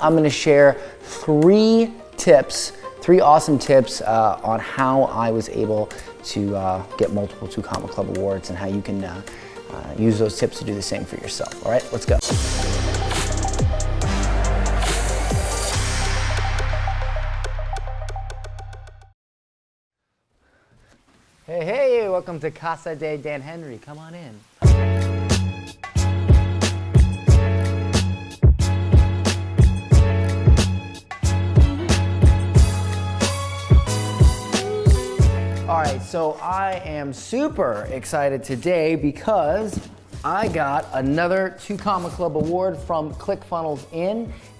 I'm gonna share three awesome tips on how I was able to get multiple 𝐃𝐚𝐧 Club awards and how you can use those tips to do the same for yourself. All right, let's go. Hey, welcome to Casa de Dan Henry. Come on in. All right, so I am super excited today because I got another 𝐃𝐚𝐧 Club award from ClickFunnels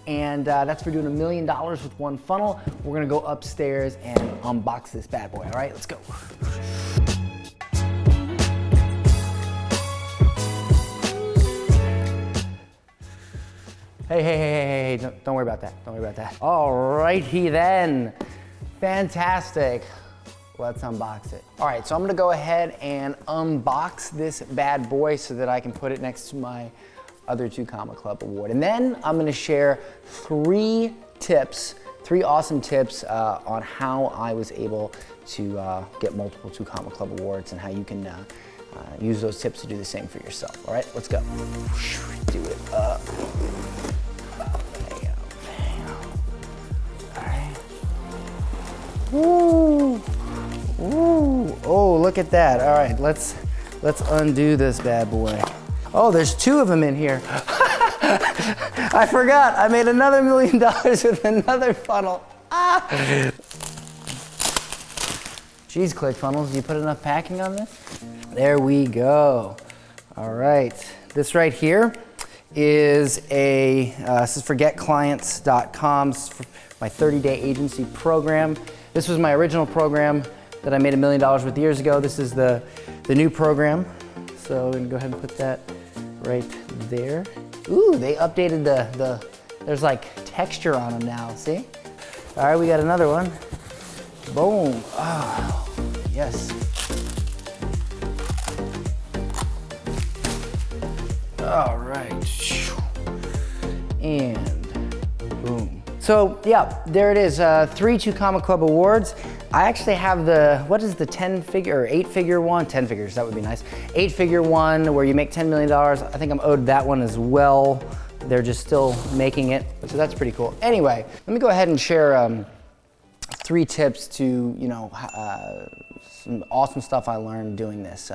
and that's for doing $1 million with one funnel. We're gonna go upstairs and unbox this bad boy. All right, let's go. Hey, don't worry about that. Don't worry about that. All righty then. Fantastic. Let's unbox it. All right, so I'm gonna go ahead and unbox this bad boy so that I can put it next to my other 𝐃𝐚𝐧 Club award. And then I'm gonna share three awesome tips on how I was able to get multiple 𝐃𝐚𝐧 Club awards and how you can use those tips to do the same for yourself. All right, let's go. Do it up. Bam. All right. Woo. Ooh, oh, look at that. All right, let's undo this bad boy. Oh, there's two of them in here. I forgot, I made another $1 million with another funnel. Geez, ClickFunnels, you put enough packing on this? There we go. All right, this right here is this is for 𝐃𝐚𝐧 my 30-day agency program. This was my original program that I made $1 million with years ago. This is the new program. So I'm gonna go ahead and put that right there. Ooh, they updated there's like texture on them now, see? All right, we got another one. Boom, oh, yes. All right, and boom. So yeah, there it is, 3 𝐃𝐚𝐧 Club awards. I actually have what is the 10-figure or 8-figure one? 10 figures, that would be nice. 8-figure one where you make $10 million. I think I'm owed that one as well. They're just still making it, so that's pretty cool. Anyway, let me go ahead and share 3 tips to, some awesome stuff I learned doing this.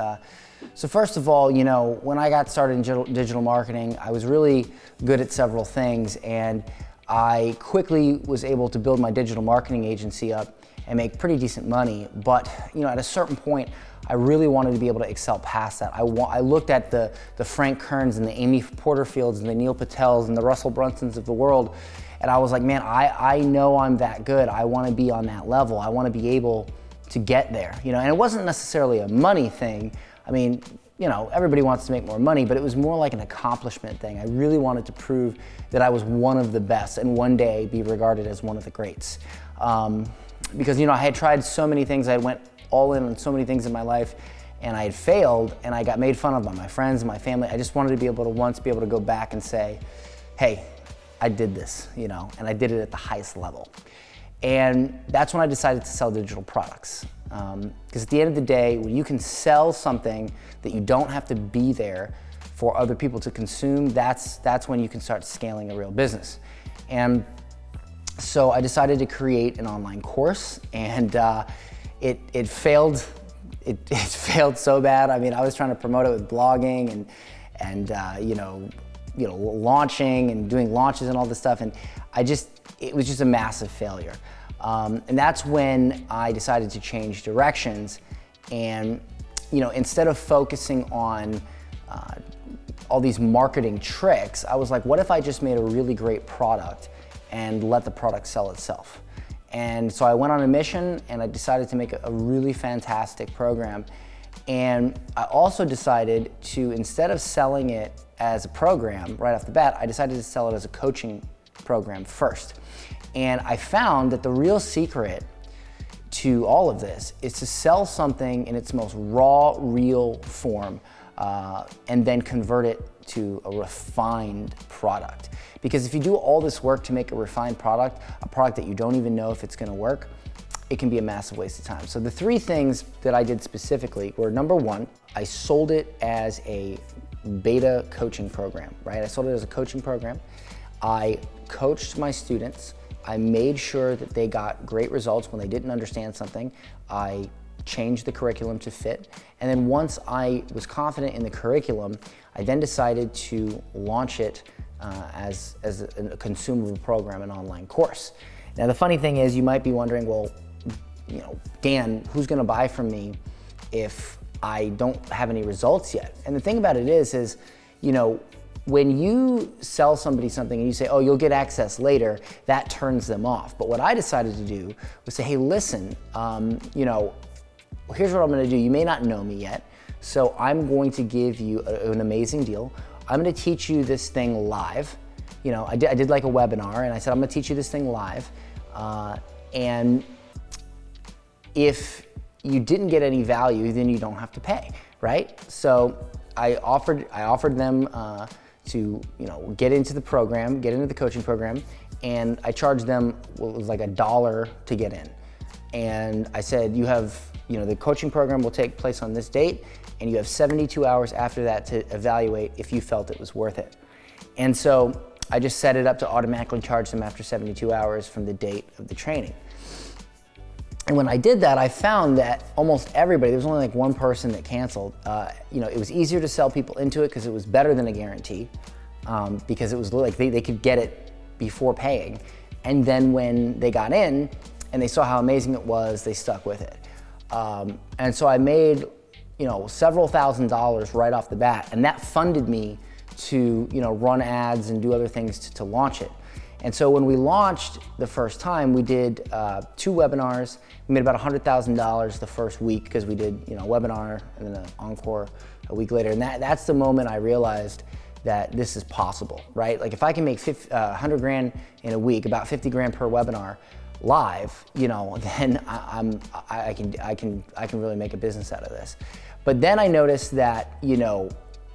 So first of all, when I got started in digital marketing, I was really good at several things, and I quickly was able to build my digital marketing agency up and make pretty decent money. But at a certain point, I really wanted to be able to excel past that. I looked at the Frank Kerns and the Amy Porterfields and the Neil Patels and the Russell Brunsons of the world, and I was like, man, I know I'm that good. I want to be on that level. I want to be able to get there. And it wasn't necessarily a money thing. I mean, everybody wants to make more money, but it was more like an accomplishment thing. I really wanted to prove that I was one of the best and one day be regarded as one of the greats. Because I had tried so many things, I went all in on so many things in my life, and I had failed, and I got made fun of by my friends and my family. I just wanted to be able to go back and say, hey, I did this, and I did it at the highest level. And that's when I decided to sell digital products. Because at the end of the day, when you can sell something that you don't have to be there for other people to consume, that's when you can start scaling a real business. And so I decided to create an online course, and it failed. It failed so bad. I mean, I was trying to promote it with blogging and launching and doing launches and all this stuff, and it was just a massive failure. And that's when I decided to change directions, and instead of focusing on all these marketing tricks, I was like, what if I just made a really great product and let the product sell itself? And so I went on a mission, and I decided to make a really fantastic program. And I also decided to, instead of selling it as a program right off the bat, I decided to sell it as a coaching program first. And I found that the real secret to all of this is to sell something in its most raw, real form. and then convert it to a refined product. Because if you do all this work to make a refined product, a product that you don't even know if it's gonna work, it can be a massive waste of time. So the three things that I did specifically were, number one, I sold it as a beta coaching program, right? I sold it as a coaching program. I coached my students. I made sure that they got great results when they didn't understand something. I changed the curriculum to fit. And then once I was confident in the curriculum, I then decided to launch it as a consumable program, an online course. Now the funny thing is, you might be wondering, well, you know, Dan, who's gonna buy from me if I don't have any results yet? And the thing about it is, you know, when you sell somebody something and you say, oh, you'll get access later, that turns them off. But what I decided to do was say, hey, listen, you know, here's what I'm gonna do. You may not know me yet, so I'm going to give you an amazing deal. I'm gonna teach you this thing live. You know, I did like a webinar, and I said, I'm gonna teach you this thing live. And if you didn't get any value, then you don't have to pay, right? So I offered them to, you know, get into the program, get into the coaching program, and I charged them what was like $1 to get in. And I said, you have, you know, the coaching program will take place on this date, and you have 72 hours after that to evaluate if you felt it was worth it. And so I just set it up to automatically charge them after 72 hours from the date of the training. And when I did that, I found that almost everybody, there was only like one person that canceled. You know, it was easier to sell people into it because it was better than a guarantee, because it was like they could get it before paying. And then when they got in and they saw how amazing it was, they stuck with it. And so I made, you know, several $1,000s right off the bat, and that funded me to, you know, run ads and do other things to launch it. And so when we launched the first time, we did 2 webinars. We made about $100,000 the first week because we did, you know, a webinar and then an encore a week later. And that's the moment I realized that this is possible, right? Like if I can make 100 grand in a week, about 50 grand per webinar live, you know, then I can really make a business out of this. But then I noticed that, you know,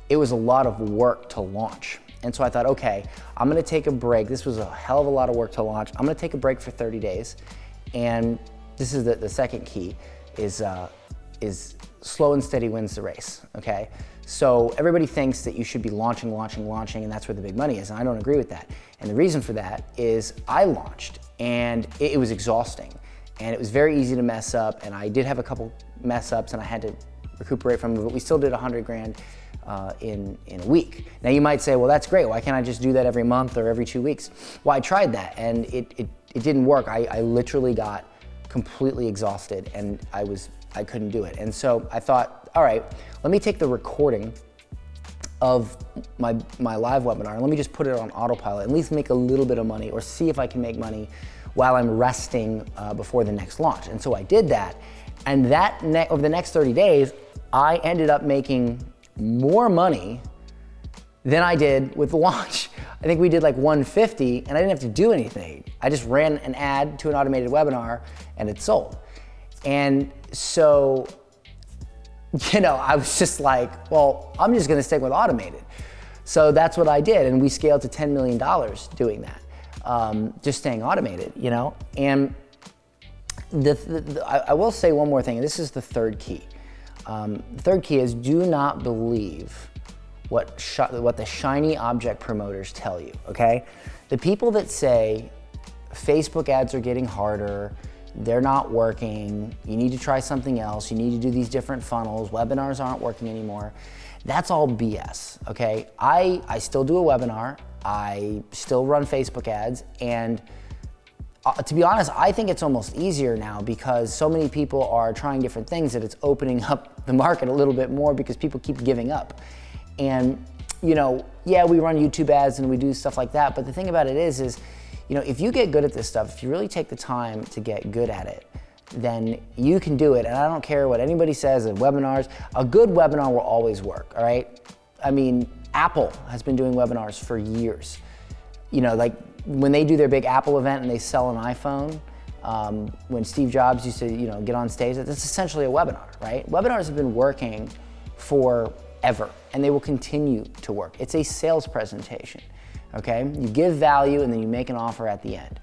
it was a lot of work to launch. And so I thought, okay, I'm gonna take a break. This was a hell of a lot of work to launch. I'm gonna take a break for 30 days. And this is the second key, is slow and steady wins the race, okay? So everybody thinks that you should be launching, and that's where the big money is, and I don't agree with that. And the reason for that is I launched, and it was exhausting, and it was very easy to mess up, and I did have a couple mess ups, and I had to recuperate from them, but we still did 100 grand in a week. Now you might say, well, that's great. Why can't I just do that every month or every 2 weeks? Well, I tried that, and it didn't work. I literally got completely exhausted, and I couldn't do it. And so I thought, all right, let me take the recording of my live webinar, and let me just put it on autopilot, at least make a little bit of money, or see if I can make money while I'm resting before the next launch. And so I did that, and over the next 30 days, I ended up making more money than I did with the launch. I think we did like 150, and I didn't have to do anything. I just ran an ad to an automated webinar, and it sold. And so, you know, I was just like, well, I'm just gonna stick with automated. So that's what I did, and we scaled to $10 million doing that, just staying automated, you know? And I will say one more thing, and this is the third key. The third key is, do not believe what the shiny object promoters tell you, okay? The people that say Facebook ads are getting harder, they're not working, you need to try something else, you need to do these different funnels, webinars aren't working anymore, that's all BS, okay? I still do a webinar, I still run Facebook ads, and to be honest, I think it's almost easier now because so many people are trying different things that it's opening up the market a little bit more because people keep giving up. And, you know, yeah, we run YouTube ads and we do stuff like that, but the thing about it is, you know, if you get good at this stuff, if you really take the time to get good at it, then you can do it. And I don't care what anybody says in webinars, a good webinar will always work, all right? I mean, Apple has been doing webinars for years. You know, like, when they do their big Apple event and they sell an iPhone, when Steve Jobs used to, you know, get on stage, that's essentially a webinar, right? Webinars have been working for forever, and they will continue to work. It's a sales presentation, okay? You give value and then you make an offer at the end.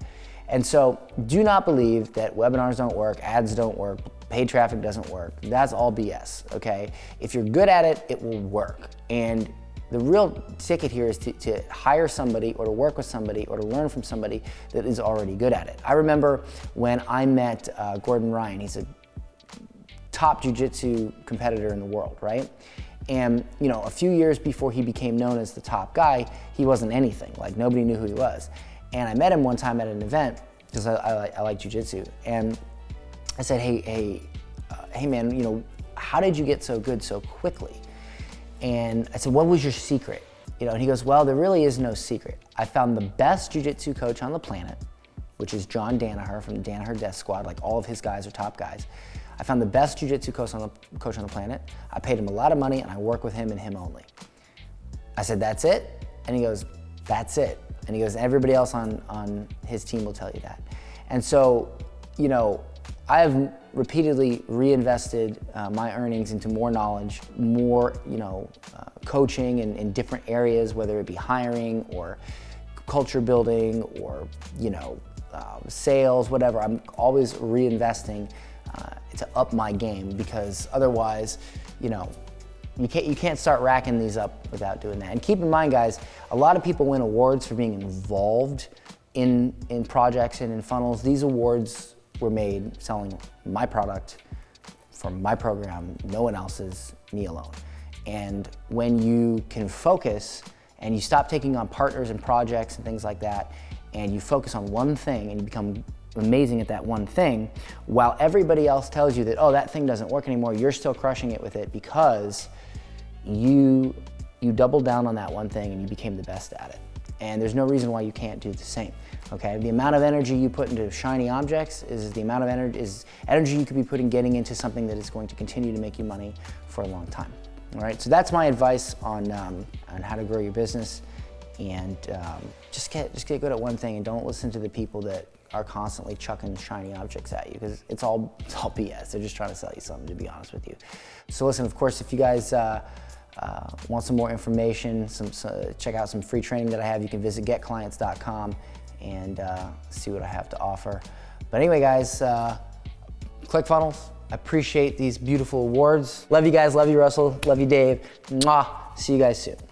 And so do not believe that webinars don't work, ads don't work, paid traffic doesn't work. That's all BS, okay? If you're good at it, it will work. And the real ticket here is to hire somebody or to work with somebody or to learn from somebody that is already good at it. I remember when I met Gordon Ryan. He's a top jiu-jitsu competitor in the world, right? And a few years before he became known as the top guy, he wasn't anything. Like, nobody knew who he was. And I met him one time at an event because I like jiu-jitsu. And I said, hey man, how did you get so good so quickly? And I said, what was your secret? And he goes, well, there really is no secret. I found the best jiu-jitsu coach on the planet, which is John Danaher from the Danaher Death Squad. Like, all of his guys are top guys. I found the best jiu-jitsu coach on the planet. I paid him a lot of money and I work with him and him only. I said, that's it? And he goes, that's it. And he goes, everybody else on his team will tell you that. And so, I have repeatedly reinvested my earnings into more knowledge, more, coaching in different areas, whether it be hiring or culture building or, sales, whatever. I'm always reinvesting to up my game, because otherwise, you can't start racking these up without doing that. And keep in mind, guys, a lot of people win awards for being involved in projects and in funnels. These awards were made selling my product from my program, no one else's, me alone. And when you can focus and you stop taking on partners and projects and things like that, and you focus on one thing and you become amazing at that one thing, while everybody else tells you that, oh, that thing doesn't work anymore, you're still crushing it with it because you doubled down on that one thing and you became the best at it. And there's no reason why you can't do the same, okay? The amount of energy you put into shiny objects is the amount of energy you could be putting getting into something that is going to continue to make you money for a long time, all right? So that's my advice on how to grow your business, and just get good at one thing, and don't listen to the people that are constantly chucking shiny objects at you, because it's all BS. They're just trying to sell you something, to be honest with you. So listen, of course, if you guys want some more information, check out some free training that I have, you can visit 𝐃𝐚𝐧 and see what I have to offer. But anyway, guys, ClickFunnels, I appreciate these beautiful awards. Love you guys, love you, Russell, love you, Dave. Mwah. See you guys soon.